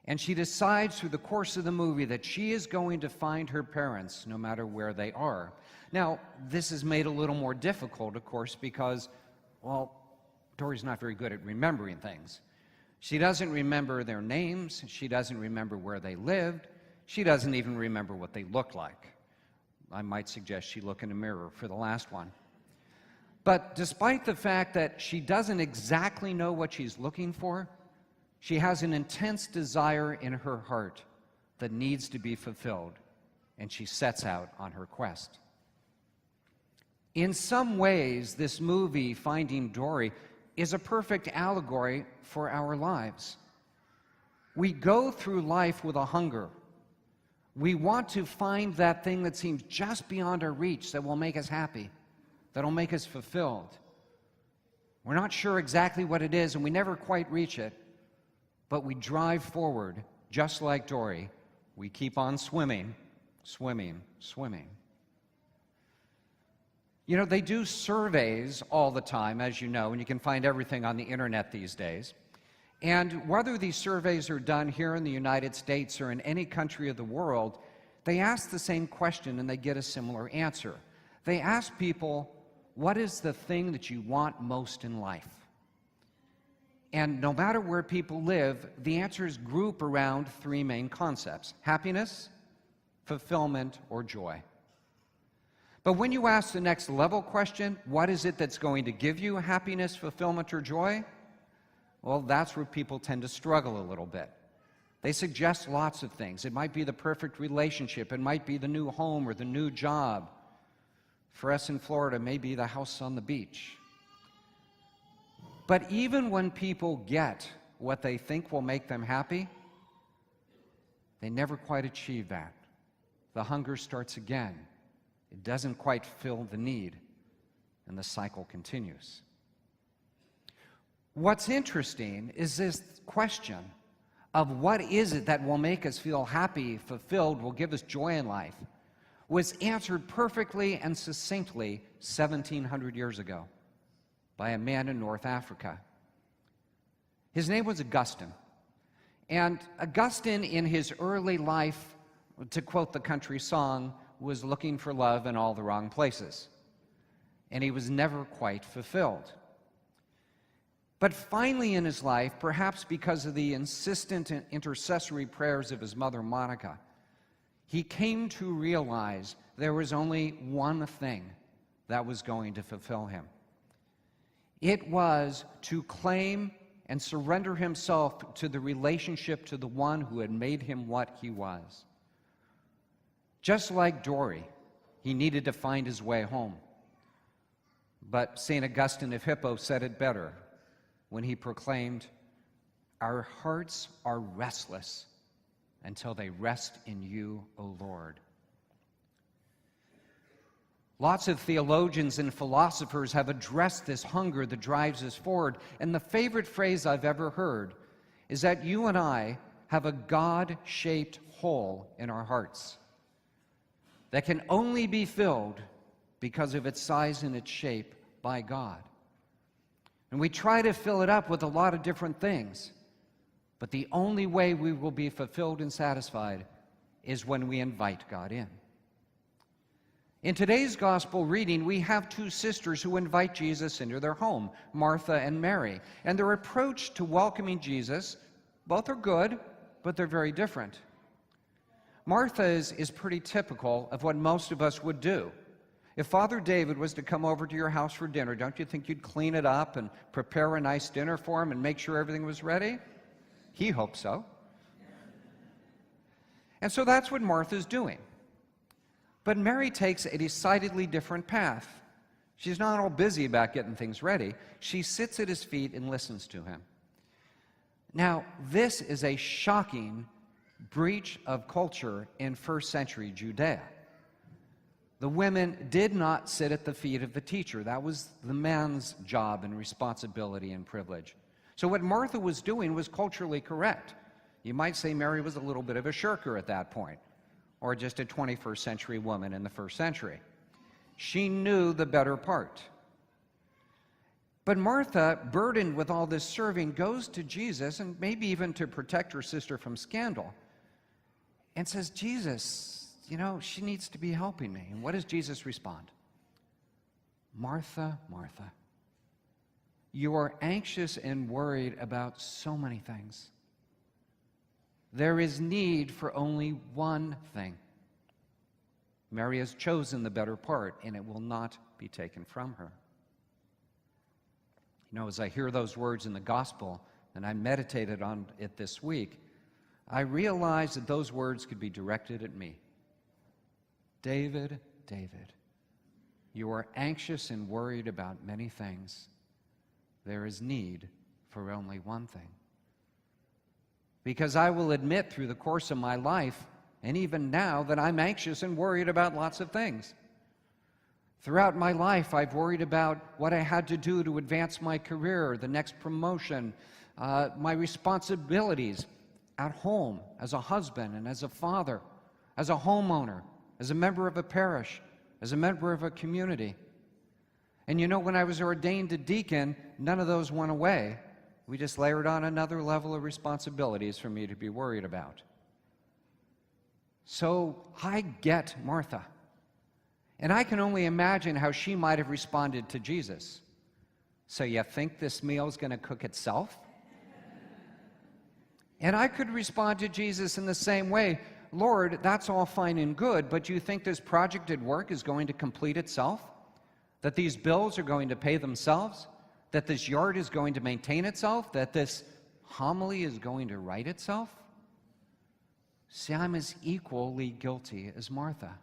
And she decides through the course of the movie that she is going to find her parents no matter where they are. Now, this is made a little more difficult, of course, because, well, Dory's not very good at remembering things. She doesn't remember their names. She doesn't remember where they lived. She doesn't even remember what they looked like. I might suggest she look in a mirror for the last one. But despite the fact that she doesn't exactly know what she's looking for, she has an intense desire in her heart that needs to be fulfilled, and she sets out on her quest. In some ways, this movie, Finding Dory, is a perfect allegory for our lives. We go through life with a hunger. We want to find that thing that seems just beyond our reach that will make us happy, that will make us fulfilled. We're not sure exactly what it is, and we never quite reach it, but we drive forward just like Dory. We keep on swimming, swimming, swimming. You know, they do surveys all the time, as you know, and you can find everything on the internet these days. And whether these surveys are done here in the United States or in any country of the world, they ask the same question and they get a similar answer. They ask people, what is the thing that you want most in life? And no matter where people live, the answers group around three main concepts: happiness, fulfillment, or joy. But when you ask the next level question, what is it that's going to give you happiness, fulfillment, or joy? Well, that's where people tend to struggle a little bit. They suggest lots of things. It might be the perfect relationship. It might be the new home or the new job. For us in Florida, maybe the house on the beach. But even when people get what they think will make them happy, they never quite achieve that. The hunger starts again. It doesn't quite fill the need, and the cycle continues. What's interesting is this question of what is it that will make us feel happy, fulfilled, will give us joy in life, was answered perfectly and succinctly 1,700 years ago by a man in North Africa. His name was Augustine. And Augustine, in his early life, to quote the country song, was looking for love in all the wrong places. And he was never quite fulfilled. But finally in his life, perhaps because of the insistent and intercessory prayers of his mother Monica, he came to realize there was only one thing that was going to fulfill him. It was to claim and surrender himself to the relationship to the one who had made him what he was. Just like Dory, he needed to find his way home. But St. Augustine of Hippo said it better when he proclaimed, "Our hearts are restless until they rest in you, O Lord." Lots of theologians and philosophers have addressed this hunger that drives us forward, and the favorite phrase I've ever heard is that you and I have a God-shaped hole in our hearts that can only be filled because of its size and its shape by God. And we try to fill it up with a lot of different things, but the only way we will be fulfilled and satisfied is when we invite God in. In today's gospel reading, we have two sisters who invite Jesus into their home, Martha and Mary. And their approach to welcoming Jesus, both are good, but they're very different. Martha is pretty typical of what most of us would do. If Father David was to come over to your house for dinner, don't you think you'd clean it up and prepare a nice dinner for him and make sure everything was ready? He hoped so. And so that's what Martha's doing. But Mary takes a decidedly different path. She's not all busy about getting things ready. She sits at his feet and listens to him. Now, this is a shocking breach of culture in first century Judea. The women did not sit at the feet of the teacher. That was the man's job and responsibility and privilege. So what Martha was doing was culturally correct. You might say Mary was a little bit of a shirker at that point, or just a 21st century woman in the first century. She knew the better part. But Martha, burdened with all this serving, goes to Jesus, and maybe even to protect her sister from scandal, and says, Jesus, she needs to be helping me. And what does Jesus respond? Martha, Martha, you are anxious and worried about so many things. There is need for only one thing. Mary has chosen the better part, and it will not be taken from her. As I hear those words in the gospel, and I meditated on it this week, I realized that those words could be directed at me. David, David, you are anxious and worried about many things. There is need for only one thing. Because I will admit through the course of my life, and even now, that I'm anxious and worried about lots of things. Throughout my life, I've worried about what I had to do to advance my career, the next promotion, my responsibilities at home, as a husband and as a father, as a homeowner, as a member of a parish, as a member of a community. And when I was ordained a deacon, none of those went away. We just layered on another level of responsibilities for me to be worried about. So I get Martha. And I can only imagine how she might have responded to Jesus. So you think this meal's going to cook itself? And I could respond to Jesus in the same way. Lord, that's all fine and good, but do you think this project at work is going to complete itself? That these bills are going to pay themselves? That this yard is going to maintain itself? That this homily is going to write itself? See, I'm as equally guilty as Martha.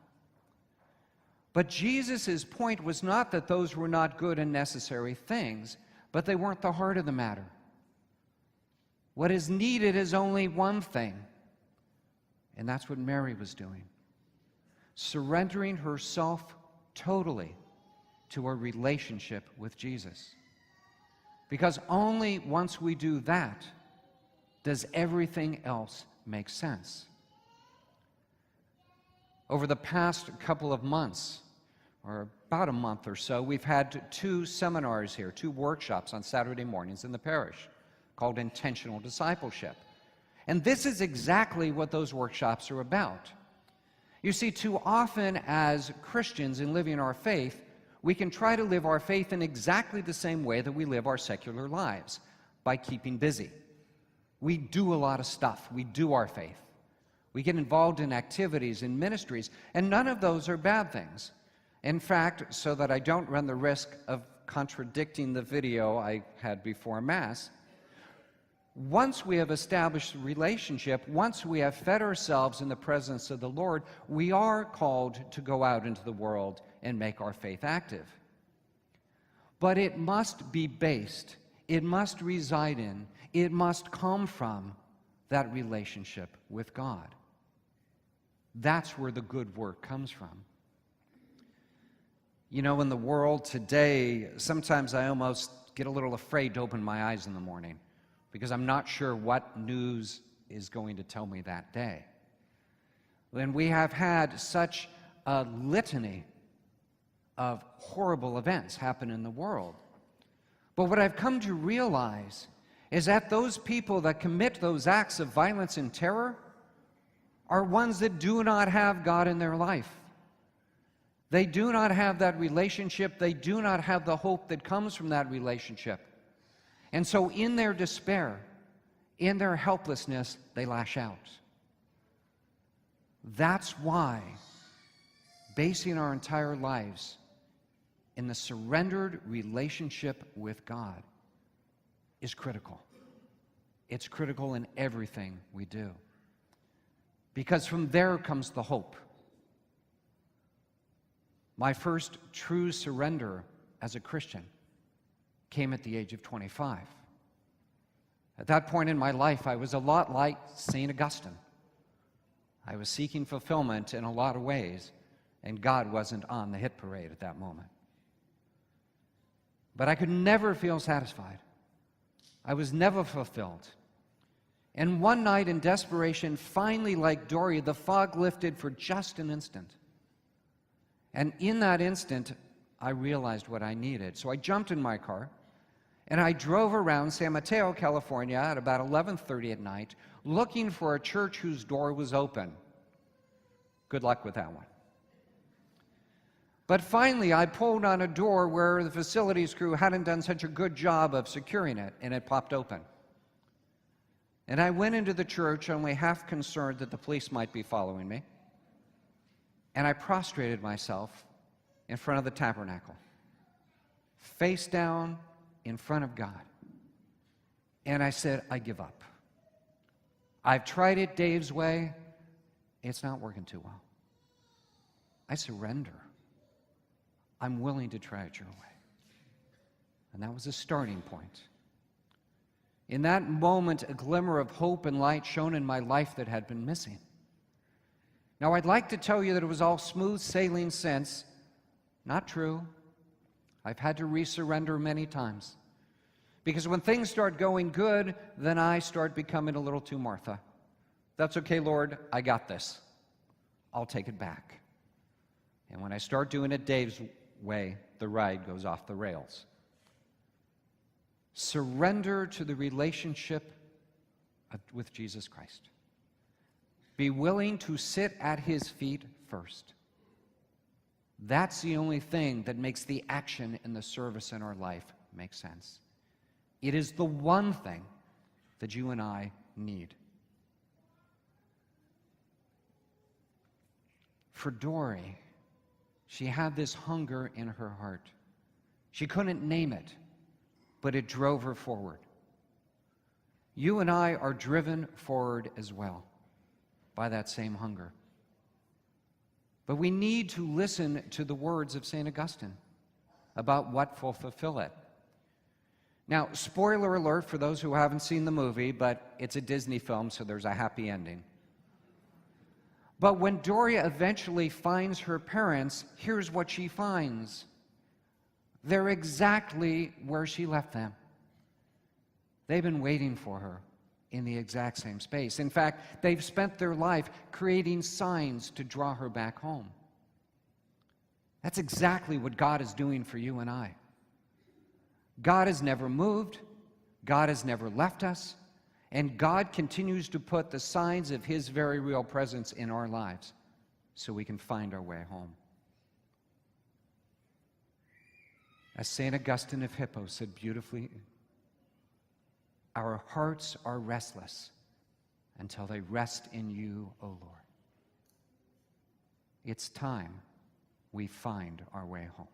But Jesus' point was not that those were not good and necessary things, but they weren't the heart of the matter. What is needed is only one thing, and that's what Mary was doing. Surrendering herself totally to a relationship with Jesus. Because only once we do that does everything else make sense. Over the past couple of months, or about a month or so, we've had 2 seminars here, 2 workshops on Saturday mornings in the parish called Intentional Discipleship. And this is exactly what those workshops are about. You see, too often as Christians in living our faith, we can try to live our faith in exactly the same way that we live our secular lives, by keeping busy. We do a lot of stuff. We do our faith. We get involved in activities, in ministries, and none of those are bad things. In fact, so that I don't run the risk of contradicting the video I had before Mass, once we have established a relationship, once we have fed ourselves in the presence of the Lord, we are called to go out into the world and make our faith active. But it must be based, it must reside in, it must come from that relationship with God. That's where the good work comes from. In the world today, sometimes I almost get a little afraid to open my eyes in the morning because I'm not sure what news is going to tell me that day. And we have had such a litany of horrible events happen in the world. But what I've come to realize is that those people that commit those acts of violence and terror are ones that do not have God in their life. They do not have that relationship. They do not have the hope that comes from that relationship. And so in their despair, in their helplessness, they lash out. That's why basing our entire lives in the surrendered relationship with God is critical. It's critical in everything we do. Because from there comes the hope. My first true surrender as a Christian came at the age of 25. At that point in my life, I was a lot like St. Augustine. I was seeking fulfillment in a lot of ways, and God wasn't on the hit parade at that moment. But I could never feel satisfied. I was never fulfilled. And one night in desperation, finally, like Dory, the fog lifted for just an instant. And in that instant, I realized what I needed. So I jumped in my car, And I drove around San Mateo, California at about 11:30 at night, looking for a church whose door was open. Good luck with that one. But finally, I pulled on a door where the facilities crew hadn't done such a good job of securing it, and it popped open. And I went into the church only half concerned that the police might be following me. And I prostrated myself in front of the tabernacle, face down in front of God. And I said, I give up. I've tried it Dave's way. It's not working too well. I surrender. I'm willing to try it your way. And that was a starting point. In that moment, a glimmer of hope and light shone in my life that had been missing. Now, I'd like to tell you that it was all smooth sailing since. Not true. I've had to resurrender many times. Because when things start going good, then I start becoming a little too Martha. That's okay, Lord, I got this. I'll take it back. And when I start doing it Dave's way, the ride goes off the rails. Surrender to the relationship with Jesus Christ. Be willing to sit at his feet first. That's the only thing that makes the action in the service in our life make sense. It is the one thing that you and I need. For Dory, she had this hunger in her heart. She couldn't name it, but it drove her forward. You and I are driven forward as well by that same hunger. But we need to listen to the words of St. Augustine about what will fulfill it. Now, spoiler alert for those who haven't seen the movie, but it's a Disney film, so there's a happy ending. But when Doria eventually finds her parents, here's what she finds. They're exactly where she left them. They've been waiting for her in the exact same space. In fact, they've spent their life creating signs to draw her back home. That's exactly what God is doing for you and I. God has never moved. God has never left us. And God continues to put the signs of his very real presence in our lives so we can find our way home. As St. Augustine of Hippo said beautifully, our hearts are restless until they rest in you, O Lord. It's time we find our way home.